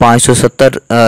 570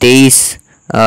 23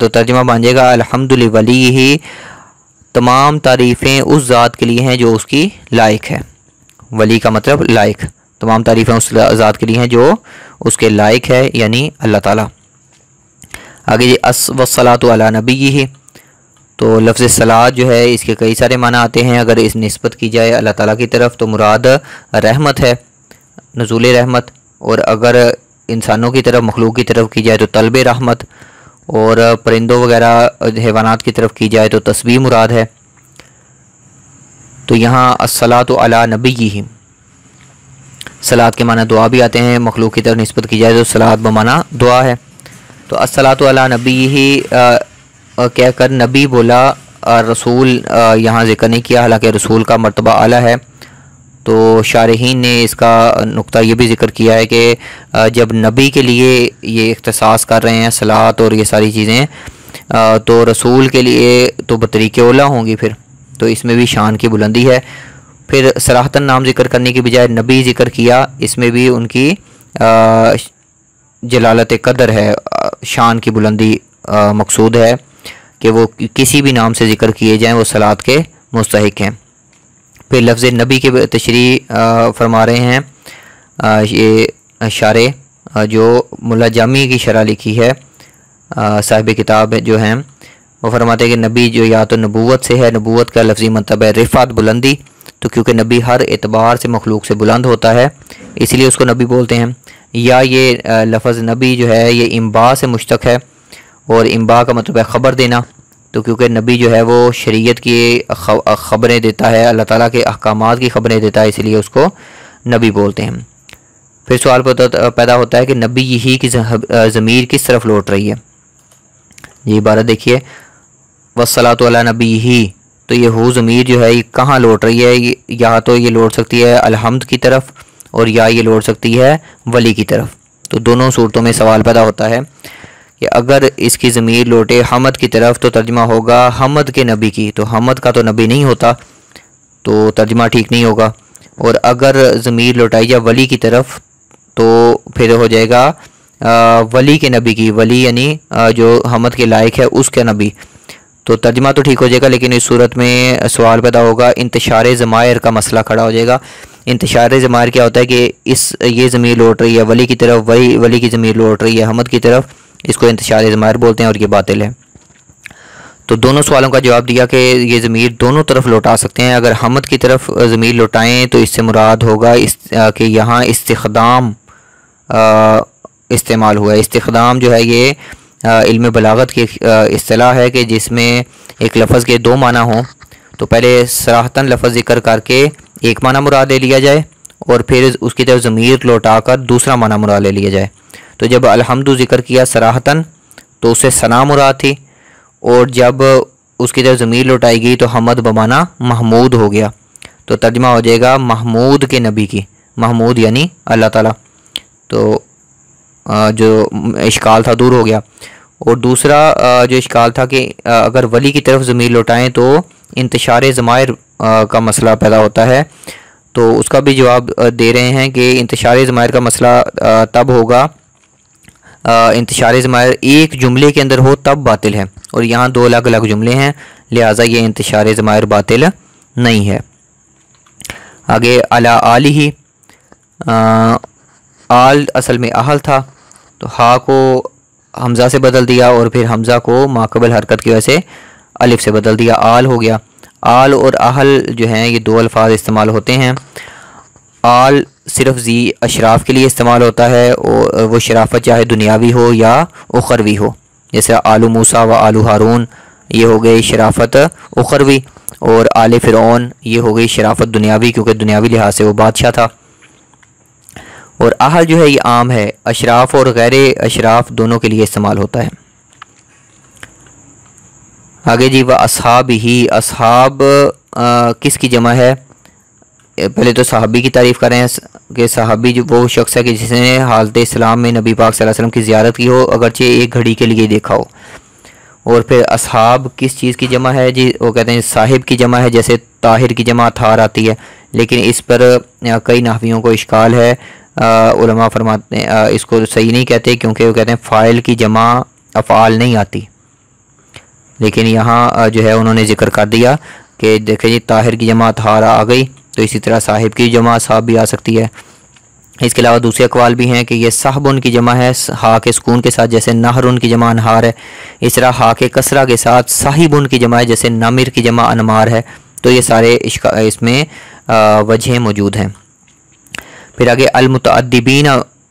تو ترجمہ بن جائے گا الحمد لولیہ، تمام تعریفیں اس ذات کے لیے ہیں جو اس کی لائق ہے۔ ولی کا مطلب لائق، تمام تعریفیں اس ذات کے لیے ہیں جو اس کے لائق ہے، یعنی اللہ تعالیٰ۔ آگے جی والصلاۃ علی نبیہ، تو لفظ صلاۃ جو ہے اس کے کئی سارے معنی آتے ہیں۔ اگر اس نسبت کی جائے اللہ تعالیٰ کی طرف تو مراد رحمت ہے، نزول رحمت، اور اگر انسانوں کی طرف، مخلوق کی طرف کی جائے تو طلب رحمت، اور پرندوں وغیرہ حیوانات کی طرف کی جائے تو تسبیح مراد ہے۔ تو یہاں الصلاۃ علی نبیہ، صلاۃ کے معنی دعا بھی آتے ہیں، مخلوق کی طرف نسبت کی جائے تو صلاۃ بمعنی دعا ہے۔ تو الصلاۃ علی نبیہ کہہ کر نبی بولا، رسول یہاں ذکر نہیں کیا، حالانکہ رسول کا مرتبہ اعلیٰ ہے۔ تو شارحین نے اس کا نقطہ یہ بھی ذکر کیا ہے کہ جب نبی کے لیے یہ اختصاص کر رہے ہیں صلاۃ اور یہ ساری چیزیں، تو رسول کے لیے تو بطریق اولیٰ ہوں گی، پھر تو اس میں بھی شان کی بلندی ہے۔ پھر صراحتاً نام ذکر کرنے کی بجائے نبی ذکر کیا، اس میں بھی ان کی جلالت قدر ہے، شان کی بلندی مقصود ہے کہ وہ کسی بھی نام سے ذکر کیے جائیں وہ صلاۃ کے مستحق ہیں۔ پھر لفظ نبی کے تشریح فرما رہے ہیں یہ شارح جو ملا جامی کی شرح لکھی ہے، صاحب کتاب جو ہیں، وہ فرماتے ہیں کہ نبی جو یا تو نبوت سے ہے، نبوت کا لفظی مطلب ہے رفعت، بلندی، تو کیونکہ نبی ہر اعتبار سے مخلوق سے بلند ہوتا ہے اس لیے اس کو نبی بولتے ہیں۔ یا یہ لفظ نبی جو ہے یہ انباء سے مشتق ہے، اور انباء کا مطلب ہے خبر دینا، تو کیونکہ نبی جو ہے وہ شریعت کی خبریں دیتا ہے، اللہ تعالیٰ کے احکامات کی خبریں دیتا ہے، اس لیے اس کو نبی بولتے ہیں۔ پھر سوال پیدا ہوتا ہے کہ نبی یہی کی ضمیر کس طرف لوٹ رہی ہے؟ یہ عبارت دیکھیے، والصلاۃ علی نبیہ، تو یہ ہو ضمیر جو ہے یہ کہاں لوٹ رہی ہے؟ یا تو یہ لوٹ سکتی ہے الحمد کی طرف، اور یا یہ لوٹ سکتی ہے ولی کی طرف۔ تو دونوں صورتوں میں سوال پیدا ہوتا ہے کہ اگر اس کی ضمیر لوٹے حمد کی طرف تو ترجمہ ہوگا حمد کے نبی کی، تو حمد کا تو نبی نہیں ہوتا، تو ترجمہ ٹھیک نہیں ہوگا۔ اور اگر ضمیر لوٹائی جائے ولی کی طرف تو پھر ہو جائے گا ولی کے نبی کی، ولی یعنی جو حمد کے لائق ہے اس کا نبی، تو ترجمہ تو ٹھیک ہو جائے گا، لیکن اس صورت میں سوال پیدا ہوگا، انتشار ضمائر کا مسئلہ کھڑا ہو جائے گا۔ انتشار ضمائر کیا ہوتا ہے کہ یہ ضمیر لوٹ رہی ہے ولی کی طرف، ولی کی ضمیر لوٹ رہی ہے حمد کی طرف، اس کو انتشار ضمائر بولتے ہیں، اور یہ باطل ہے۔ تو دونوں سوالوں کا جواب دیا کہ یہ ضمیر دونوں طرف لوٹا سکتے ہیں۔ اگر حمد کی طرف ضمیر لوٹائیں تو اس سے مراد ہوگا کہ یہاں استخدام استعمال ہوا ہے۔ استخدام جو ہے یہ علم بلاغت کی اصطلاح ہے کہ جس میں ایک لفظ کے دو معنی ہوں، تو پہلے صراحتاً لفظ ذکر کر کے ایک معنی مراد لے لیا جائے، اور پھر اس کی طرف ضمیر لوٹا کر دوسرا معنی مراد لے لیا جائے۔ تو جب الحمد ذکر کیا صراحتاً تو اس سے ثنا مراد تھی، اور جب اس کی طرف ضمیر لوٹائی گئی تو حمد بمعنی محمود ہو گیا، تو ترجمہ ہو جائے گا محمود کے نبی کی، محمود یعنی اللہ تعالیٰ۔ تو جو اشکال تھا دور ہو گیا۔ اور دوسرا جو اشکال تھا کہ اگر ولی کی طرف ضمیر لوٹائیں تو انتشار ضمائر کا مسئلہ پیدا ہوتا ہے، تو اس کا بھی جواب دے رہے ہیں کہ انتشار ضمائر کا مسئلہ تب ہوگا، انتشار ضمائر ایک جملے کے اندر ہو تب باطل ہے، اور یہاں دو الگ الگ جملے ہیں، لہٰذا یہ انتشار ضمائر باطل نہیں ہے۔ آگے علی آلہ، آل اصل میں اہل تھا، تو ہا کو حمزہ سے بدل دیا، اور پھر حمزہ کو ماقبل حرکت کی وجہ سے الف سے بدل دیا، آل ہو گیا۔ آل اور اہل جو ہیں یہ دو الفاظ استعمال ہوتے ہیں۔ آل صرف ذی اشراف کے لیے استعمال ہوتا ہے، اور وہ شرافت چاہے دنیاوی ہو یا اخروی ہو، جیسے آل موسیٰ و آل ہارون یہ ہو گئی شرافت اخروی، اور آل فرعون یہ ہو گئی شرافت دنیاوی، کیونکہ دنیاوی لحاظ سے وہ بادشاہ تھا۔ اور اہل جو ہے یہ عام ہے، اشراف اور غیر اشراف دونوں کے لیے استعمال ہوتا ہے۔ آگے جی اصحاب ہی، اصحاب کس کی جمع ہے؟ پہلے تو صحابی کی تعریف کر رہے ہیں کہ صحابی جو وہ شخص ہے کہ جس نے حالت اسلام میں نبی پاک صلی اللہ علیہ وسلم کی زیارت کی ہو، اگرچہ ایک گھڑی کے لیے دیکھا ہو۔ اور پھر اصحاب کس چیز کی جمع ہے جی؟ وہ کہتے ہیں صاحب کی جمع ہے، جیسے طاہر کی جمع تھار آتی ہے، لیکن اس پر کئی نحویوں کو اشکال ہے۔ علماء فرماتے ہیں اس کو صحیح نہیں کہتے، کیونکہ وہ کہتے ہیں فاعل کی جمع افعال نہیں آتی، لیکن یہاں جو ہے انہوں نے ذکر کر دیا کہ دیکھیں جی طاہر کی جمع طہارہ آ گئی، تو اسی طرح صاحب کی جمع صاحب بھی آ سکتی ہے۔ اس کے علاوہ دوسرے اقوال بھی ہیں کہ یہ صاحبن کی جمع ہے ہا کے سکون کے ساتھ، جیسے نہرن کی جمع انہار ہے، اس طرح ہا کے کسرہ کے ساتھ صاحبن کی جمع ہے، جیسے نمر کی جمع انمار ہے۔ تو یہ سارے اس میں وجہیں موجود ہیں۔ پھر آگے المتعدبین،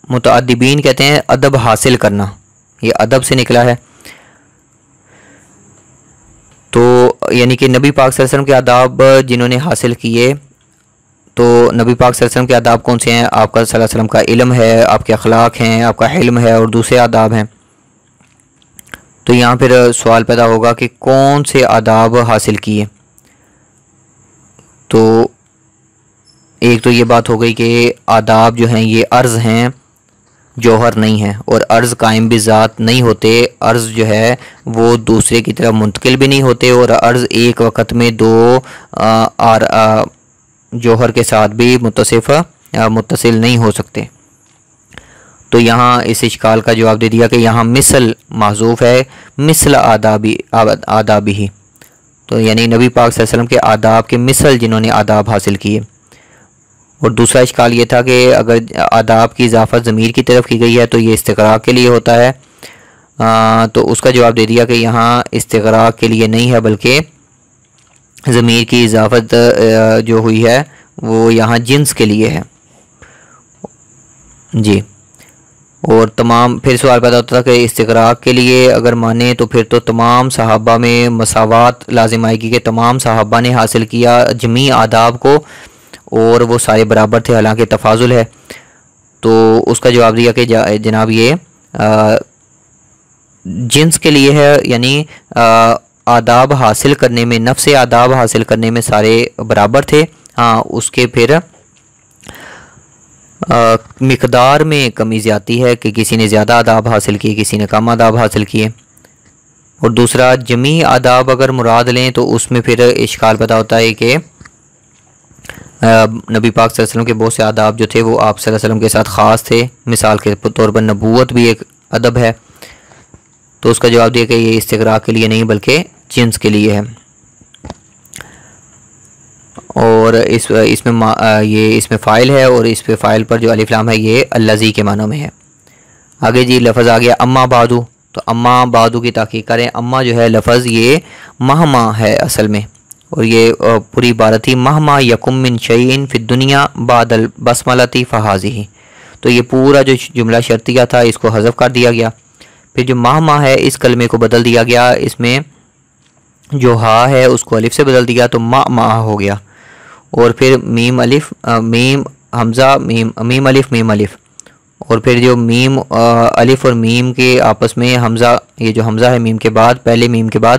متعدبین کہتے ہیں ادب حاصل کرنا، یہ ادب سے نکلا ہے۔ تو یعنی کہ نبی پاک صلی اللہ علیہ وسلم کے آداب جنہوں نے حاصل کیے، تو نبی پاک صلی اللہ علیہ وسلم کے آداب کون سے ہیں؟ آپ کا صلی اللہ علیہ وسلم کا علم ہے، آپ کے اخلاق ہیں، آپ کا حلم ہے، اور دوسرے آداب ہیں۔ تو یہاں پھر سوال پیدا ہوگا کہ کون سے آداب حاصل کیے؟ تو ایک تو یہ بات ہو گئی کہ آداب جو ہیں یہ عرض ہیں، جوہر نہیں ہیں، اور عرض قائم بھی ذات نہیں ہوتے، عرض جو ہے وہ دوسرے کی طرف منتقل بھی نہیں ہوتے، اور عرض ایک وقت میں دو جوہر کے ساتھ بھی متصل نہیں ہو سکتے۔ تو یہاں اس اشکال کا جواب دے دیا کہ یہاں مثل محذوف ہے، مثل آدابی ہی، تو یعنی نبی پاک صلی اللہ علیہ وسلم کے آداب کے مثل جنہوں نے آداب حاصل کیے۔ اور دوسرا اشکال یہ تھا کہ اگر آداب کی اضافت ضمیر کی طرف کی گئی ہے تو یہ استغراق کے لیے ہوتا ہے، تو اس کا جواب دے دیا کہ یہاں استغراق کے لیے نہیں ہے، بلکہ ضمیر کی اضافت جو ہوئی ہے وہ یہاں جنس کے لیے ہے جی۔ اور تمام پھر سوال پیدا ہوتا تھا کہ استغراق کے لیے اگر مانے تو پھر تو تمام صحابہ میں مساوات لازم آئے گی کہ تمام صحابہ نے حاصل کیا جمیع آداب کو اور وہ سارے برابر تھے، حالانکہ تفاضل ہے۔ تو اس کا جواب دیا کہ جناب یہ جنس کے لیے ہے، یعنی آداب حاصل کرنے میں، نفس آداب حاصل کرنے میں سارے برابر تھے، ہاں اس کے پھر مقدار میں کمی زیادتی ہے کہ کسی نے زیادہ آداب حاصل کیے، کسی نے کم آداب حاصل کیے۔ اور دوسرا جمیع آداب اگر مراد لیں تو اس میں پھر اشکال پیدا ہوتا ہے کہ نبی پاک صلی اللہ علیہ وسلم کے بہت سے آداب جو تھے وہ آپ صلی اللہ علیہ وسلم کے ساتھ خاص تھے، مثال کے طور پر نبوت بھی ایک ادب ہے۔ تو اس کا جواب دیا کہ یہ استغراق کے لیے نہیں بلکہ جنس کے لیے ہے، اور اس میں فاعل ہے، اور اس پہ فاعل پر جو الف لام ہے یہ الذی کے معنی میں ہے۔ آگے جی لفظ آ گیا اما بعدو، تو اما بعدو کی تحقیق کریں۔ اما جو ہے لفظ یہ مہما ہے اصل میں، اور یہ پوری عبارت تھی مہما یکم من شیء فی الدنیا بعد البسملۃ فہذہ، تو یہ پورا جو جملہ شرطیہ تھا اس کو حذف کر دیا گیا۔ پھر جو مہما ہے اس کلمے کو بدل دیا گیا، اس میں جو ہا ہے اس کو الف سے بدل دیا تو ما ہو گیا، اور پھر میم الف میم حمزہ میم الف میم الف، اور پھر جو میم الف اور میم کے آپس میں حمزہ، یہ جو حمزہ ہے میم کے بعد، پہلے میم کے بعد،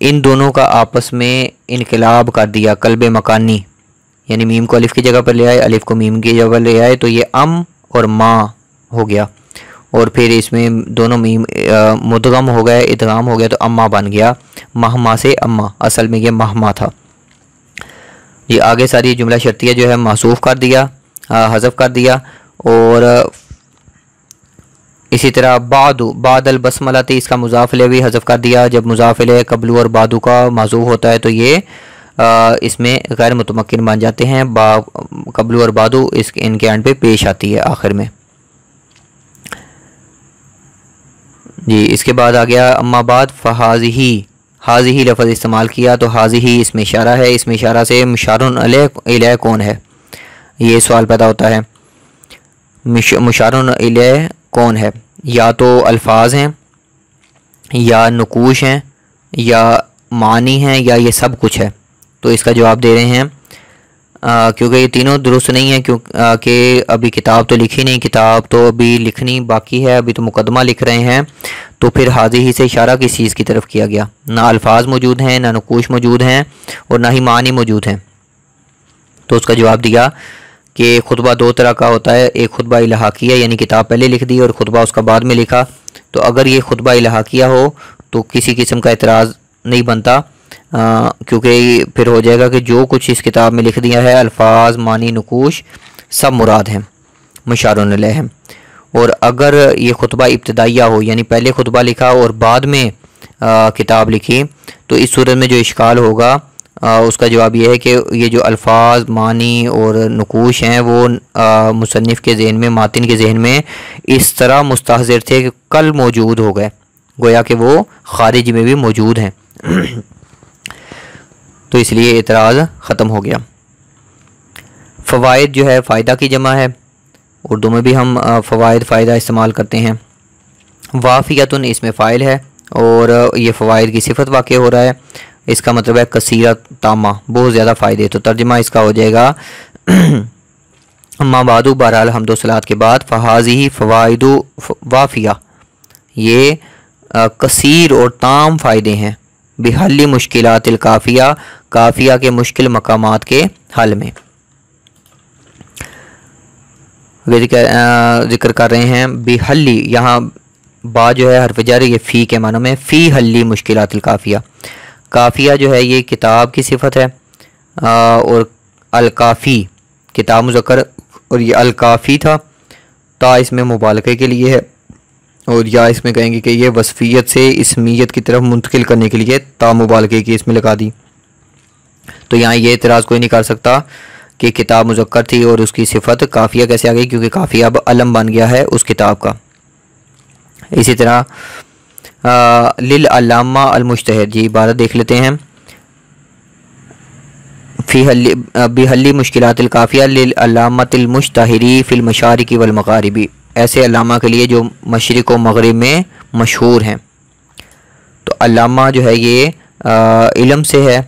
ان دونوں کا آپس میں انقلاب کر دیا قلب مکانی، یعنی میم کو الف کی جگہ پر لے آئے، الف کو میم کی جگہ پر لے آئے، تو یہ ام اور ما ہو گیا، اور پھر اس میں دونوں میم مدغم ہو گئے، ادغام ہو گیا، تو اما بن گیا، مہما سے اما، اصل میں یہ مہما تھا۔ یہ آگے ساری جملہ شرطیہ جو ہے محذوف کر دیا، حذف کر دیا، اور اسی طرح بعد البسملہ تھی، اس کا مضاف الیہ بھی حذف کر دیا۔ جب مضاف الیہ قبل اور بعدو کا محذوف ہوتا ہے تو یہ اس میں غیر متمکن بن جاتے ہیں، قبل اور بعدو ان کے اینڈ پہ پیش آتی ہے آخر میں جی۔ اس کے بعد آ گیا اما بعد فہذہ، حاضی لفظ استعمال کیا، تو حاضی اس میں اشارہ ہے، اس میں اشارہ سے مشارن الیہ کون ہے، یہ سوال پیدا ہوتا ہے، مشارن الیہ کون ہے؟ یا تو الفاظ ہیں، یا نقوش ہیں، یا معنی ہیں، یا یہ سب کچھ ہے۔ تو اس کا جواب دے رہے ہیں کیونکہ یہ تینوں درست نہیں ہیں، کیونکہ ابھی کتاب تو لکھی نہیں، کتاب تو ابھی لکھنی باقی ہے، ابھی تو مقدمہ لکھ رہے ہیں، تو پھر حاضی سے اشارہ کس چیز کی طرف کیا گیا؟ نہ الفاظ موجود ہیں، نہ نقوش موجود ہیں، اور نہ ہی معنی موجود ہیں۔ تو اس کا جواب دیا کہ خطبہ دو طرح کا ہوتا ہے، ایک خطبہ الحاقیہ یعنی کتاب پہلے لکھ دی اور خطبہ اس کا بعد میں لکھا، تو اگر یہ خطبہ الحاقیہ ہو تو کسی قسم کا اعتراض نہیں بنتا، کیونکہ پھر ہو جائے گا کہ جو کچھ اس کتاب میں لکھ دیا ہے، الفاظ، معنی، نقوش، سب مراد ہیں، مشارن الیہ ہیں۔ اور اگر یہ خطبہ ابتدائیہ ہو، یعنی پہلے خطبہ لکھا اور بعد میں کتاب لکھی، تو اس صورت میں جو اشکال ہوگا اس کا جواب یہ ہے کہ یہ جو الفاظ، معنی اور نقوش ہیں وہ مصنف کے ذہن میں، ماتن کے ذہن میں اس طرح مستحضر تھے کہ کل موجود ہو گئے، گویا کہ وہ خارج میں بھی موجود ہیں تو اس لیے اعتراض ختم ہو گیا۔ فوائد جو ہے فائدہ کی جمع ہے، اردو میں بھی ہم فوائد، فائدہ استعمال کرتے ہیں۔ وافیتن اس میں فاعل ہے اور یہ فوائد کی صفت واقع ہو رہا ہے، اس کا مطلب ہے کثیرت تامہ، بہت زیادہ فائدے، تو ترجمہ اس کا ہو جائے گا اما بعد، بہرحال حمد و صلوات کے بعد، فہذہ فوائد وافیہ، یہ کثیر اور تام فائدے ہیں، بحل مشکلات الکافیہ، کافیہ کے مشکل مقامات کے حل میں۔ ذکر کر رہے ہیں بحل، یہاں با جو ہے حرف جر، یہ فی کے معنی میں، فی حل مشکلات الکافیہ، کافیہ جو ہے یہ کتاب کی صفت ہے، اور الکافی کتاب مذکر، اور یہ الکافی تھا، تا اس میں مبالغے کے لیے ہے، اور یا اس میں کہیں گے کہ یہ وصفیت سے اسمیت کی طرف منتقل کرنے کے لیے تا مبالغے کی اس میں لگا دی، تو یہاں یہ اعتراض کوئی نہیں کر سکتا کہ کتاب مذکر تھی اور اس کی صفت کافیہ کیسے آ گئی، کیونکہ کافیہ اب علم بن گیا ہے اس کتاب کا۔ اسی طرح للعلامہ المجتہد، جی عبارت دیکھ لیتے ہیں، فی بحل مشکلات الکافیہ للعلامۃ المجتہری فی المشارق والمغارب، ایسے علامہ کے لیے جو مشرق و مغرب میں مشہور ہیں، تو علامہ جو ہے یہ علم سے ہے،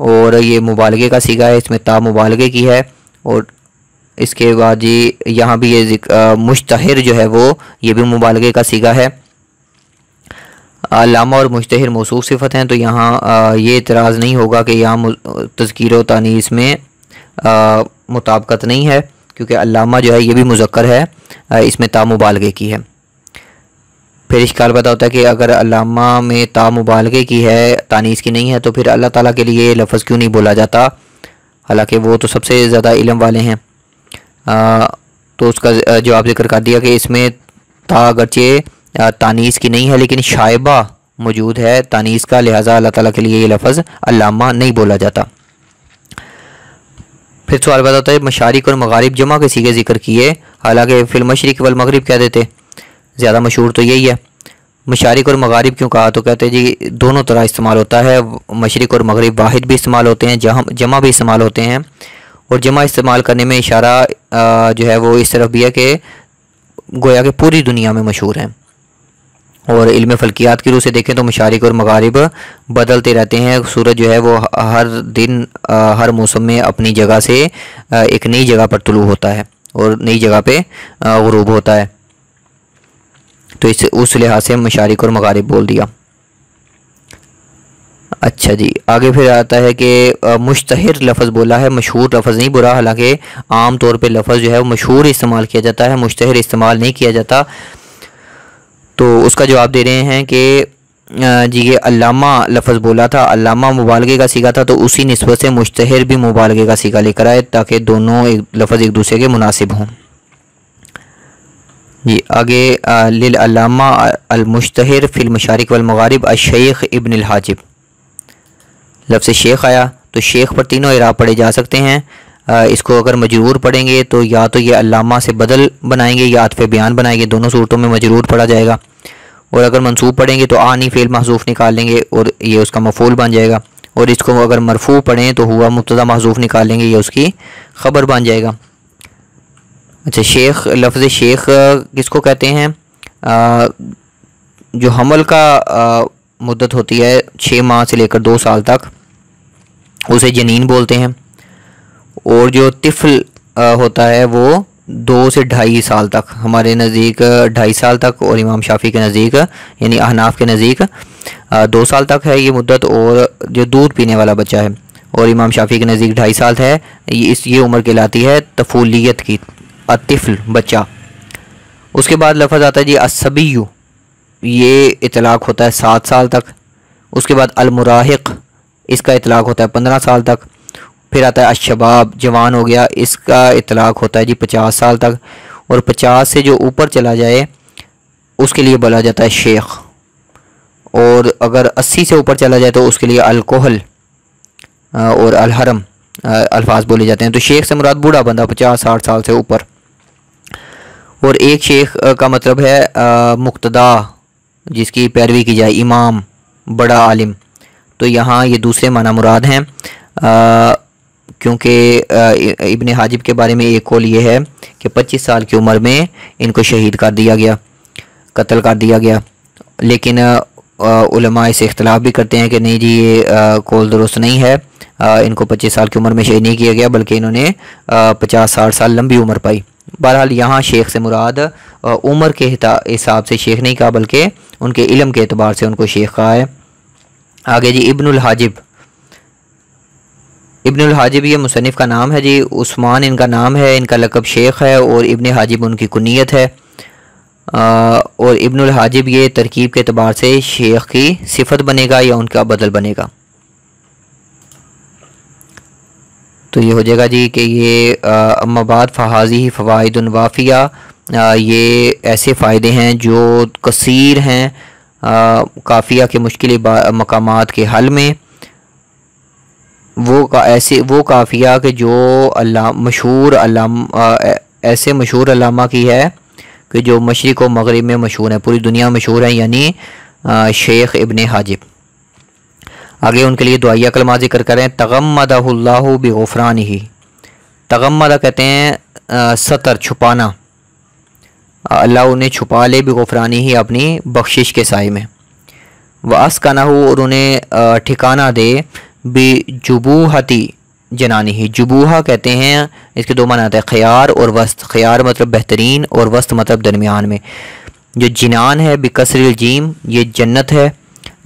اور یہ مبالغے کا صیغہ ہے، اس میں تا مبالغے کی ہے، اور اس کے بعد جی یہاں بھی یہ مشتہر جو ہے وہ یہ بھی مبالغے کا صیغہ ہے۔ علامہ اور مشتہر موصوف صفت ہیں، تو یہاں یہ اعتراض نہیں ہوگا کہ یہاں تذکیر و تانیث میں مطابقت نہیں ہے، کیونکہ علامہ جو ہے یہ بھی مذکر ہے، اس میں تا مبالغے کی ہے۔ پھر اشکال پیدا ہوتا ہے کہ اگر علامہ میں تا مبالغے کی ہے، تانیث کی نہیں ہے، تو پھر اللہ تعالیٰ کے لیے یہ لفظ کیوں نہیں بولا جاتا، حالانکہ وہ تو سب سے زیادہ علم والے ہیں۔ تو اس کا جواب ذکر کر دیا کہ اس میں تا اگرچہ تانیث کی نہیں ہے لیکن شائبہ موجود ہے تانیث کا، لہٰذا اللہ تعالیٰ کے لیے یہ لفظ علامہ نہیں بولا جاتا۔ پھر سوال پیدا ہوتا ہے مشارق اور مغارب جمع کے صیغے ذکر کیے، حالانکہ فی المشرق والمغرب کہہ دیتے، زیادہ مشہور تو یہی ہے، مشارق اور مغارب کیوں کہا، تو کہتے ہیں جی دونوں طرح استعمال ہوتا ہے، مشرق اور مغرب واحد بھی استعمال ہوتے ہیں، جمع بھی استعمال ہوتے ہیں، اور جمع استعمال کرنے میں اشارہ جو ہے وہ اس طرف بھی ہے کہ گویا کہ پوری دنیا میں مشہور ہیں، اور علم فلکیات کی روح سے دیکھیں تو مشارق اور مغارب بدلتے رہتے ہیں، سورج جو ہے وہ ہر دن ہر موسم میں اپنی جگہ سے ایک نئی جگہ پر طلوع ہوتا ہے اور نئی جگہ پہ غروب ہوتا ہے، تو اس لحاظ سے مشارق اور مغارب بول دیا۔ اچھا جی، آگے پھر آتا ہے کہ مشتہر لفظ بولا ہے، مشہور لفظ نہیں بولا، حالانکہ عام طور پہ لفظ جو ہے وہ مشہور استعمال کیا جاتا ہے، مشتہر استعمال نہیں کیا جاتا، تو اس کا جواب دے رہے ہیں کہ جی یہ علامہ لفظ بولا تھا، علامہ مبالغے کا صیغہ تھا، تو اسی نسبت سے مشتہر بھی مبالغے کا صیغہ لے کر آئے تاکہ دونوں لفظ ایک دوسرے کے مناسب ہوں۔ جی آگے للعلامہ المشتہر فی المشارق والمغارب الشیخ ابن الحاجب، لفظ شیخ آیا تو شیخ پر تینوں اعراب پڑھے جا سکتے ہیں، اس کو اگر مجرور پڑھیں گے تو یا تو یہ علامہ سے بدل بنائیں گے یا عطف بیان بنائیں گے، دونوں صورتوں میں مجرور پڑھا جائے گا، اور اگر منصوب پڑھیں گے تو آنی فعل محذوف نکال لیں گے اور یہ اس کا مفعول بن جائے گا، اور اس کو اگر مرفوع پڑھیں تو ہوا مبتدا محذوف نکال لیں گے، یہ اس کی خبر بن جائے گا۔ اچھا، شیخ لفظ شیخ کس کو کہتے ہیں؟ جو حمل کا مدت ہوتی ہے 6 ماہ سے لے کر 2 سال تک، اسے جنین بولتے ہیں، اور جو طفل ہوتا ہے وہ 2 سے 2.5 سال تک، ہمارے نزدیک 2.5 سال تک، اور امام شافعی کے نزدیک یعنی احناف کے نزدیک 2 سال تک ہے یہ مدت، اور جو دودھ پینے والا بچہ ہے اور امام شافعی کے نزدیک 2.5 سال ہے، یہ عمر کہلاتی ہے طفولیت کی، الطفل بچہ۔ اس کے بعد لفظ آتا ہے جی الصبی، یہ اطلاق ہوتا ہے 7 سال تک۔ اس کے بعد المراہق، اس کا اطلاق ہوتا ہے 15 سال تک۔ پھر آتا ہے الشباب، جوان ہو گیا، اس کا اطلاق ہوتا ہے جی 50 سال تک، اور 50 سے جو اوپر چلا جائے اس کے لیے بولا جاتا ہے شیخ۔ اور اگر 80 سے اوپر چلا جائے تو اس کے لیے الکحل اور الحرم الفاظ بولے جاتے ہیں۔ تو شیخ سے مراد بوڑھا بندہ 50-60 سال سے اوپر، اور ایک شیخ کا مطلب ہے مقتدا، جس کی پیروی کی جائے، امام، بڑا عالم۔ تو یہاں یہ دوسرے معنی مراد ہیں، کیونکہ ابن حاجب کے بارے میں ایک قول یہ ہے کہ 25 سال کی عمر میں ان کو شہید کر دیا گیا، قتل کر دیا گیا، لیکن علماء سے اختلاف بھی کرتے ہیں کہ نہیں جی یہ قول درست نہیں ہے، ان کو 25 سال کی عمر میں شہید نہیں کیا گیا بلکہ انہوں نے 50-60 سال لمبی عمر پائی۔ بہرحال یہاں شیخ سے مراد عمر کے حساب سے شیخ نہیں کہا بلکہ ان کے علم کے اعتبار سے ان کو شیخ کہا ہے۔ آگے جی ابن الحاجب، ابن الحاجب یہ مصنف کا نام ہے جی، عثمان ان کا نام ہے، ان کا لقب شیخ ہے، اور ابن حاجب ان کی کنیت ہے، اور ابن الحاجب یہ ترکیب کے اعتبار سے شیخ کی صفت بنے گا یا ان کا بدل بنے گا۔ تو یہ ہو جائے گا جی کہ یہ اما بعد فہذہ فوائد وافیہ، یہ ایسے فائدے ہیں جو کثیر ہیں کافیہ کے مشکل مقامات کے حل میں، وہ کافیہ کہ جو ایسے مشہور علامہ کی ہے کہ جو مشرق و مغرب میں مشہور ہے، پوری دنیا مشہور ہے، یعنی شیخ ابن حاجب۔ آگے ان کے لیے دعائیہ کلمات ذکر کریں، تغمدہ اللہ بغفرانہ، تغمدہ کہتے ہیں ستر، چھپانا، اللہ انہیں چھپا لے بغفرانہ ہی اپنی بخشش کے سائے میں، واسکنہ اور انہیں ٹھکانہ دے بجبوہتی جنانہ، جبوہہ کہتے ہیں، اس کے دو معنی آتے ہیں، خیار اور وسط، خیار مطلب بہترین اور وسط مطلب درمیان میں، جو جنان ہے بکسر الجیم یہ جنت ہے،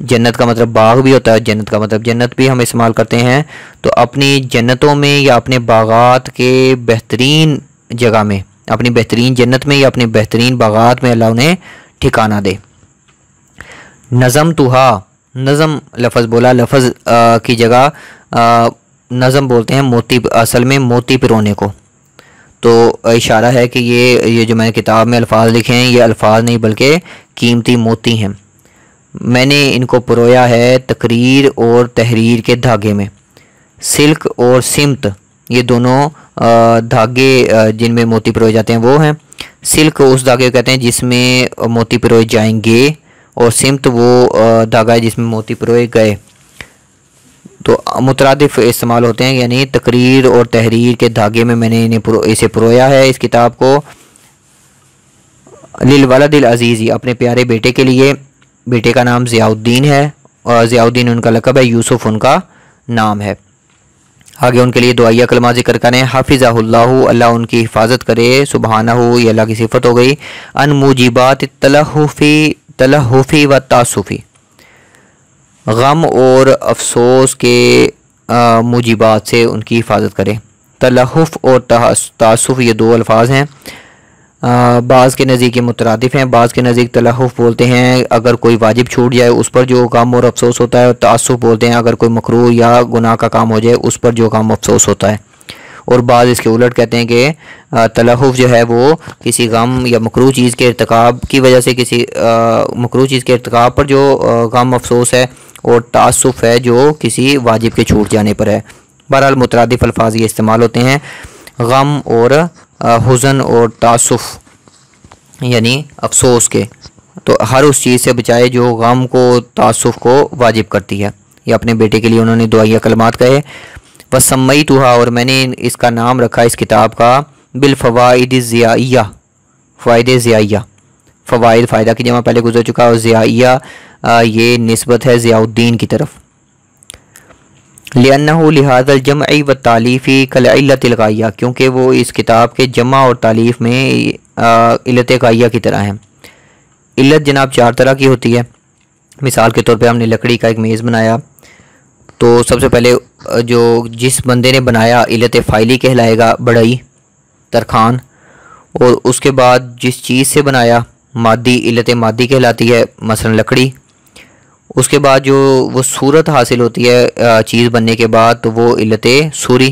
جنت کا مطلب باغ بھی ہوتا ہے، جنت کا مطلب جنت بھی ہم استعمال کرتے ہیں، تو اپنی جنتوں میں یا اپنے باغات کے بہترین جگہ میں، اپنی بہترین جنت میں یا اپنے بہترین باغات میں اللہ انہیں ٹھکانہ دے۔ نظم توہا، نظم لفظ بولا، لفظ کی جگہ نظم بولتے ہیں موتی، اصل میں موتی پرونے کو، تو اشارہ ہے کہ یہ جو میں نے کتاب میں الفاظ لکھے ہیں یہ الفاظ نہیں بلکہ قیمتی موتی ہیں، میں نے ان کو پرویا ہے تقریر اور تحریر کے دھاگے میں۔ سلک اور سمت یہ دونوں دھاگے جن میں موتی پروئے جاتے ہیں وہ ہیں، سلک اس دھاگے کو کہتے ہیں جس میں موتی پروئے جائیں گے، اور سمت وہ دھاگا ہے جس میں موتی پروئے گئے، تو مترادف استعمال ہوتے ہیں، یعنی تقریر اور تحریر کے دھاگے میں نے اسے پرویا ہے اس کتاب کو، للولد العزیزی اپنے پیارے بیٹے کے لیے، بیٹے کا نام ضیاء الدین ہے، اور ضیاء الدین ان کا لقب ہے، یوسف ان کا نام ہے۔ آگے ان کے لیے دعائیہ کلمات ذکر کریں، حافظہ اللہ، اللہ ان کی حفاظت کرے، سبحانہ یہ اللہ کی صفت ہو گئی، ان موجبات تلہفی و تعسفی، غم اور افسوس کے موجبات سے ان کی حفاظت کرے۔ تلہف اور تعسف یہ دو الفاظ ہیں، بعض کے نزدیک یہ مترادف ہیں، بعض کے نزدیک تلہف بولتے ہیں اگر کوئی واجب چھوٹ جائے اس پر جو غم اور افسوس ہوتا ہے، اور تعسف بولتے ہیں اگر کوئی مکروہ یا گناہ کا کام ہو جائے اس پر جو غم افسوس ہوتا ہے، اور بعض اس کے الٹ کہتے ہیں کہ تلہف جو ہے وہ کسی غم یا مکروہ چیز کے ارتکاب کی وجہ سے، کسی مکروہ چیز کے ارتکاب پر جو غم افسوس ہے، اور تعسف ہے جو کسی واجب کے چھوٹ جانے پر ہے۔ بہرحال مترادف الفاظ یہ استعمال ہوتے ہیں، غم اور حزن اور تعسف یعنی افسوس کے، تو ہر اس چیز سے بچائے جو غم کو تعسف کو واجب کرتی ہے۔ یہ اپنے بیٹے کے لیے انہوں نے دعائیہ کلمات کہے، وَسَمَّيْتُهَا اور میں نے اس کا نام رکھا اس کتاب کا، بالفوائد الضیائیہ، فوائد ضیائیہ، فوائد فائدہ کی جمع پہلے گزر چکا، اور ضیائیہ یہ نسبت ہے ضیاء الدین کی طرف، لِأَنَّهُ لِهَذَا الْجَمْعِ وَالتَّعْلِيفِ كَالْعِلَّةِ الْغَائِيَةِ کیونکہ وہ اس کتاب کے جمع اور تالیف میں علت غائیہ کی طرح ہیں۔ علت جناب چار طرح کی ہوتی ہے، مثال کے طور پہ ہم نے لکڑی کا ایک میز بنایا، تو سب سے پہلے جو جس بندے نے بنایا علت فاعلی کہلائے گا، بڑھئی، ترخان، اور اس کے بعد جس چیز سے بنایا مادی، علت مادی کہلاتی ہے، مثلا لکڑی، اس کے بعد جو وہ صورت حاصل ہوتی ہے چیز بننے کے بعد تو وہ علت صوری،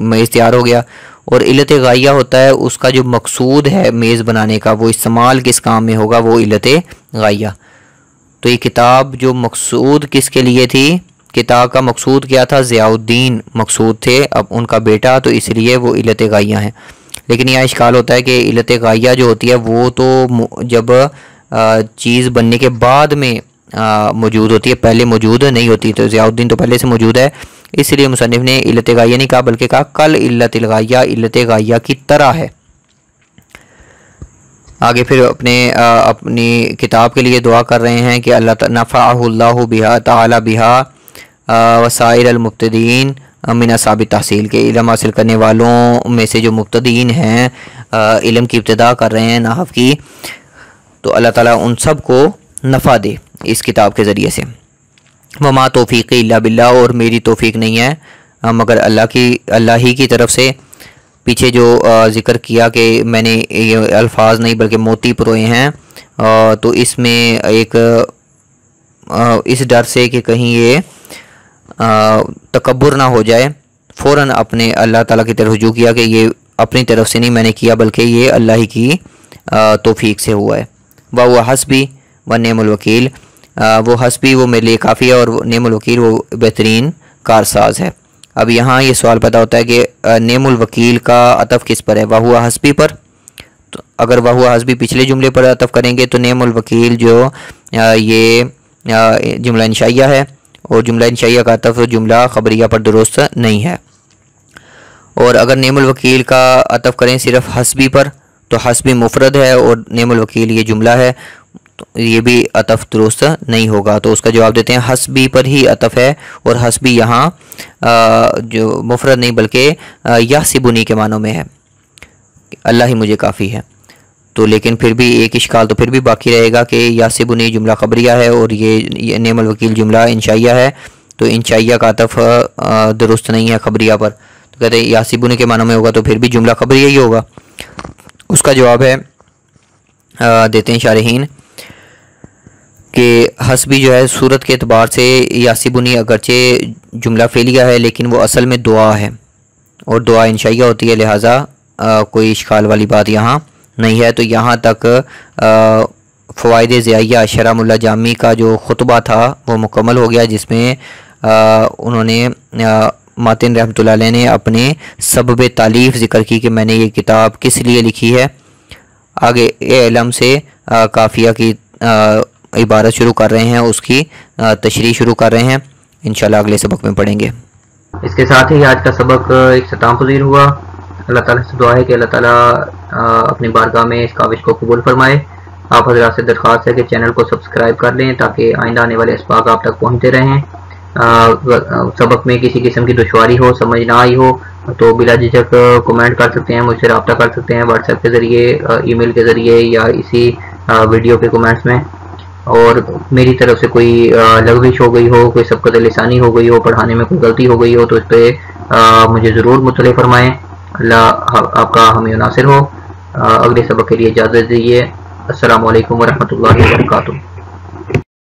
میز تیار ہو گیا، اور علت غائیہ ہوتا ہے اس کا جو مقصود ہے میز بنانے کا، وہ استعمال کس کام میں ہوگا، وہ علت غائیہ۔ تو یہ کتاب جو مقصود کس کے لیے تھی؟ کتاب کا مقصود کیا تھا؟ ضیاء الدین مقصود تھے، اب ان کا بیٹا، تو اس لیے وہ علت غائیہ ہیں۔ لیکن یہاں اشکال ہوتا ہے کہ علت غائیہ جو ہوتی ہے وہ تو جب چیز بننے کے بعد میں موجود ہوتی ہے، پہلے موجود نہیں ہوتی، تو ضیاء الدین تو پہلے سے موجود ہے، اس لیے مصنف نے علت غائیہ نہیں کہا بلکہ کہا کل علت الغائیہ، علت غائیہ کی طرح ہے۔ آگے پھر اپنی کتاب کے لیے دعا کر رہے ہیں کہ اللہ نفعہ اللہ بہا تعالی بہا وسائر المبتدین من اصحاب تحصیل، کے علم حاصل کرنے والوں میں سے جو مبتدین ہیں، علم کی ابتدا کر رہے ہیں نحو کی، تو اللہ تعالیٰ ان سب کو نفع دے اس کتاب کے ذریعے سے۔ وما توفیقی الا باللہ، اور میری توفیق نہیں ہے مگر اللہ ہی کی طرف سے۔ پیچھے جو ذکر کیا کہ میں نے یہ الفاظ نہیں بلکہ موتی پروئے ہیں، تو اس میں ایک اس ڈر سے کہ کہیں یہ تکبر نہ ہو جائے، فوراً اپنے اللہ تعالیٰ کی طرف رجوع کیا کہ یہ اپنی طرف سے نہیں میں نے کیا بلکہ یہ اللہ ہی کی توفیق سے ہوا ہے۔ وہ حسبی و نعم الوکیل، وہ حسبی وہ میرے لیے کافی ہے، اور نعم الوکیل وہ بہترین کارساز ہے۔ اب یہاں یہ سوال پیدا ہوتا ہے کہ نعم الوکیل کا عطف کس پر ہے؟ وہو حسبی پر۔ تو اگر وہو حسبی پچھلے جملے پر عطف کریں گے تو نعم الوکیل جو یہ جملہ انشائیہ ہے، اور جملہ انشائیہ کا عطف جملہ خبریہ پر درست نہیں ہے۔ اور اگر نعم الوکیل کا عطف کریں صرف حسبی پر تو حسبی مفرد ہے اور نعم الوکیل یہ جملہ ہے، تو یہ بھی عطف درست نہیں ہوگا، تو اس کا جواب دیتے ہیں حسبی پر ہی عطف ہے، اور حسبی یہاں جو مفرد نہیں بلکہ یحسبنی کے معنوں میں ہے، اللہ ہی مجھے کافی ہے۔ تو لیکن پھر بھی ایک اشکال تو پھر بھی باقی رہے گا کہ یحسبنی جملہ خبریہ ہے اور یہ نعم الوکیل جملہ انشائیہ ہے، تو انشائیہ کا عطف درست نہیں ہے خبریہ پر، تو کہتے ہیں یحسبنی کے معنوں میں ہوگا تو پھر بھی جملہ خبریہ ہی ہوگا۔ اس کا جواب ہے دیتے ہیں شارحین کہ حسبی جو ہے صورت کے اعتبار سے یحسبنی اگرچہ جملہ فعلیہ ہے لیکن وہ اصل میں دعا ہے، اور دعا انشائیہ ہوتی ہے، لہٰذا کوئی اشکال والی بات یہاں نہیں ہے۔ تو یہاں تک فوائد ضیائیہ شرح ملا جامی کا جو خطبہ تھا وہ مکمل ہو گیا، جس میں انہوں نے ماتن رحمۃ اللہ علیہ نے اپنے سبب تالیف ذکر کی کہ میں نے یہ کتاب کس لیے لکھی ہے۔ آگے علم سے کافیہ کی عبارت شروع کر رہے ہیں، اس کی تشریح شروع کر رہے ہیں، انشاءاللہ اگلے سبق میں پڑھیں گے۔ اس کے ساتھ ہی آج کا سبق اختتام پذیر ہوا۔ اللہ تعالیٰ سے دعا ہے کہ اللہ تعالیٰ اپنی بارگاہ میں اس کاوش کو قبول فرمائے۔ آپ حضرات سے درخواست ہے کہ چینل کو سبسکرائب کر لیں تاکہ آئندہ آنے والے اسباق آپ تک پہنچتے رہیں۔ سبق میں کسی قسم کی دشواری ہو، سمجھ نہ آئی ہو تو بلا جھجک کمنٹ کر سکتے ہیں، مجھ سے رابطہ کر سکتے ہیں واٹس ایپ کے ذریعے، ای میل کے ذریعے، یا اسی ویڈیو کے کمنٹس میں۔ اور میری طرف سے کوئی لغزش ہو گئی ہو، کوئی سبقت لسانی ہو گئی ہو، پڑھانے میں کوئی غلطی ہو گئی ہو تو اس پہ مجھے ضرور مطلع فرمائیں۔ اللہ آپ کا حامی و ناصر ہو۔ اگلے سبق کے لیے اجازت دیجیے۔ السلام علیکم ورحمۃ اللہ وبرکاتہ۔